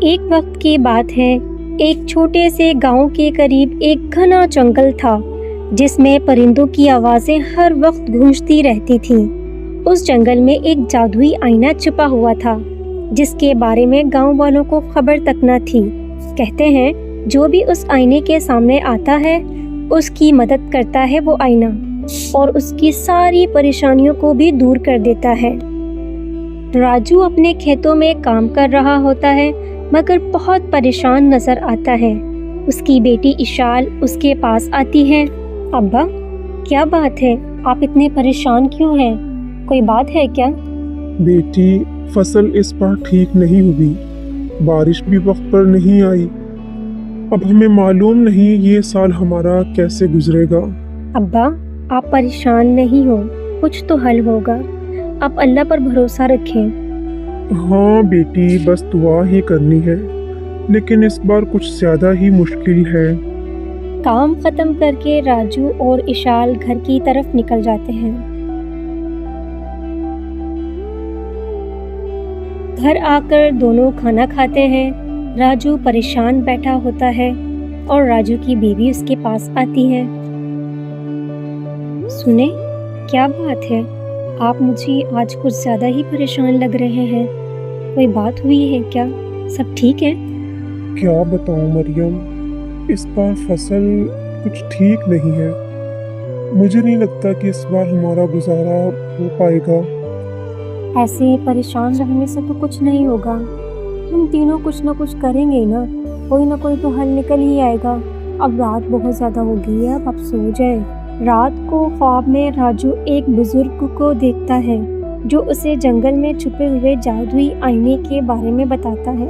एक वक्त की बात है। एक छोटे से गांव के करीब एक घना जंगल था जिसमें परिंदों की आवाजें हर वक्त गूंजती रहती थीं। उस जंगल में एक जादुई आईना छुपा हुआ था जिसके बारे में गांव वालों को खबर तक न थी। कहते हैं जो भी उस आईने के सामने आता है उसकी मदद करता है वो आईना, और उसकी सारी परेशानियों को भी दूर कर देता है। राजू अपने खेतों में काम कर रहा होता है मगर बहुत परेशान नजर आता है। उसकी बेटी इशाल उसके पास आती है। अब्बा, क्या बात है? आप इतने परेशान क्यों हैं? कोई बात है क्या? बेटी, फसल इस बार ठीक नहीं हुई। बारिश भी वक्त पर नहीं आई। अब हमें मालूम नहीं ये साल हमारा कैसे गुजरेगा। अब्बा, आप परेशान नहीं हो, कुछ तो हल होगा। आप अल्लाह पर भरोसा रखें। हाँ बेटी, बस दुआ ही करनी है, लेकिन इस बार कुछ ज्यादा ही मुश्किल है। काम खत्म करके राजू और इशाल घर की तरफ निकल जाते हैं। घर आकर दोनों खाना खाते हैं। राजू परेशान बैठा होता है और राजू की बीवी उसके पास आती है। सुने, क्या बात है? आप मुझे आज कुछ ज्यादा ही परेशान लग रहे हैं। कोई बात हुई है क्या? सब ठीक है? क्या बताऊं मरियम, इस बार फसल कुछ ठीक नहीं है। मुझे नहीं लगता कि इस बार हमारा गुजारा हो पाएगा। ऐसे परेशान रहने से तो कुछ नहीं होगा। हम तीनों कुछ ना कुछ करेंगे ही ना। कोई ना कोई तो हल निकल ही आएगा। अब रात बहुत ज्यादा हो गई है, अब आप सो जाए। रात को ख्वाब में राजू एक बुजुर्ग को देखता है जो उसे जंगल में छुपे हुए जादुई आईने के बारे में बताता है।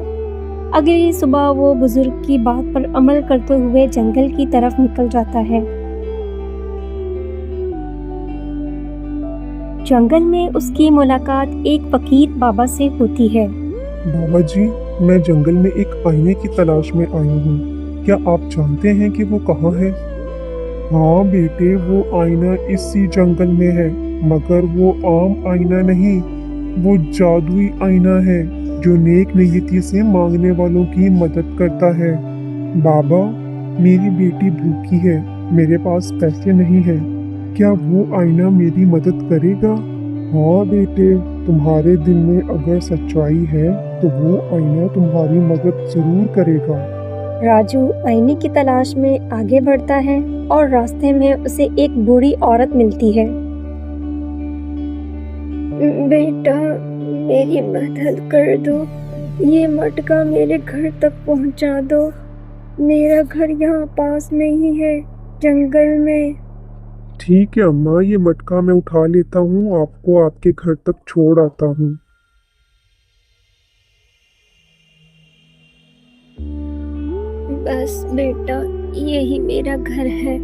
अगली सुबह वो बुजुर्ग की बात पर अमल करते हुए जंगल की तरफ निकल जाता है। जंगल में उसकी मुलाकात एक फकीर बाबा से होती है। बाबा जी, मैं जंगल में एक आईने की तलाश में आई हूँ। क्या आप जानते हैं कि वो कहाँ है? हाँ बेटे, वो आईना इसी जंगल में है, मगर वो आम आईना नहीं, वो जादुई आईना है जो नेक नीयती से मांगने वालों की मदद करता है। बाबा, मेरी बेटी भूखी है, मेरे पास पैसे नहीं है, क्या वो आईना मेरी मदद करेगा? हाँ बेटे, तुम्हारे दिल में अगर सच्चाई है तो वो आईना तुम्हारी मदद जरूर करेगा। राजू आईने की तलाश में आगे बढ़ता है और रास्ते में उसे एक बूढ़ी औरत मिलती है। बेटा, मेरी मदद कर दो, ये मटका मेरे घर तक पहुंचा दो। मेरा घर यहाँ पास में ही है, जंगल में। ठीक है अम्मा, ये मटका मैं उठा लेता हूँ, आपको आपके घर तक छोड़ आता हूँ। बस बेटा, यही मेरा घर है।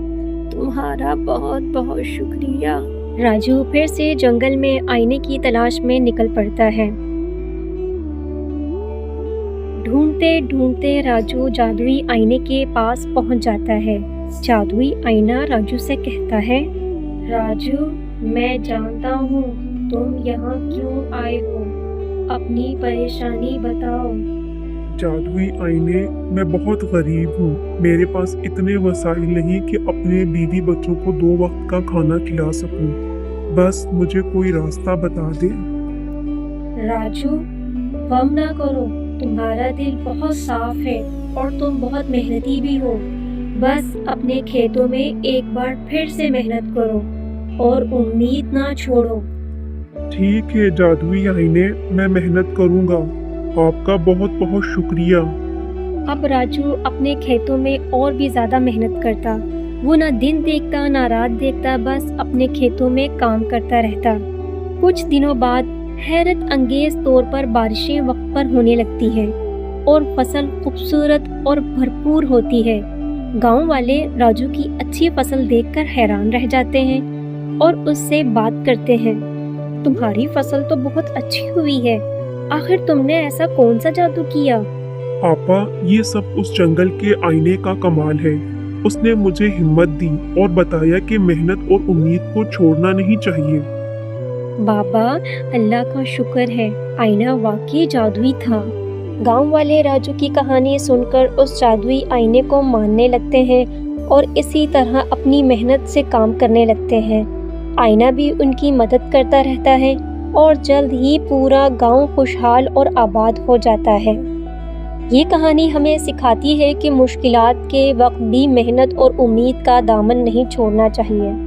तुम्हारा बहुत बहुत शुक्रिया। राजू फिर से जंगल में आईने की तलाश में निकल पड़ता है। ढूंढते ढूंढते राजू जादुई आईने के पास पहुंच जाता है। जादुई आईना राजू से कहता है, राजू, मैं जानता हूँ तुम यहाँ क्यों आए हो। अपनी परेशानी बताओ। जादुई आईने, मैं बहुत गरीब हूँ। मेरे पास इतने वसाइल नहीं कि अपने बीवी बच्चों को 2 वक्त का खाना खिला सकूं। बस मुझे कोई रास्ता बता दे। राजू, गम ना करो, तुम्हारा दिल बहुत साफ है और तुम बहुत मेहनती भी हो। बस अपने खेतों में एक बार फिर से मेहनत करो और उम्मीद ना छोड़ो। ठीक है जादुई आईने, मैं मेहनत करूँगा। आपका बहुत बहुत शुक्रिया। अब राजू अपने खेतों में और भी ज्यादा मेहनत करता। वो ना दिन देखता ना रात देखता, बस अपने खेतों में काम करता रहता। कुछ दिनों बाद हैरत अंगेज तौर पर बारिशें वक्त पर होने लगती हैं और फसल खूबसूरत और भरपूर होती है। गांव वाले राजू की अच्छी फसल देखकर हैरान रह जाते हैं और उससे बात करते हैं। तुम्हारी फसल तो बहुत अच्छी हुई है, आखिर तुमने ऐसा कौन सा जादू किया? पापा, ये सब उस जंगल के आईने का कमाल है। उसने मुझे हिम्मत दी और बताया कि मेहनत और उम्मीद को छोड़ना नहीं चाहिए। बाबा, अल्लाह का शुक्र है, आईना वाकई जादुई था। गांव वाले राजू की कहानी सुनकर उस जादुई आईने को मानने लगते हैं और इसी तरह अपनी मेहनत से काम करने लगते हैं। आईना भी उनकी मदद करता रहता है और जल्द ही पूरा गांव खुशहाल और आबाद हो जाता है। ये कहानी हमें सिखाती है कि मुश्किलात के वक्त भी मेहनत और उम्मीद का दामन नहीं छोड़ना चाहिए।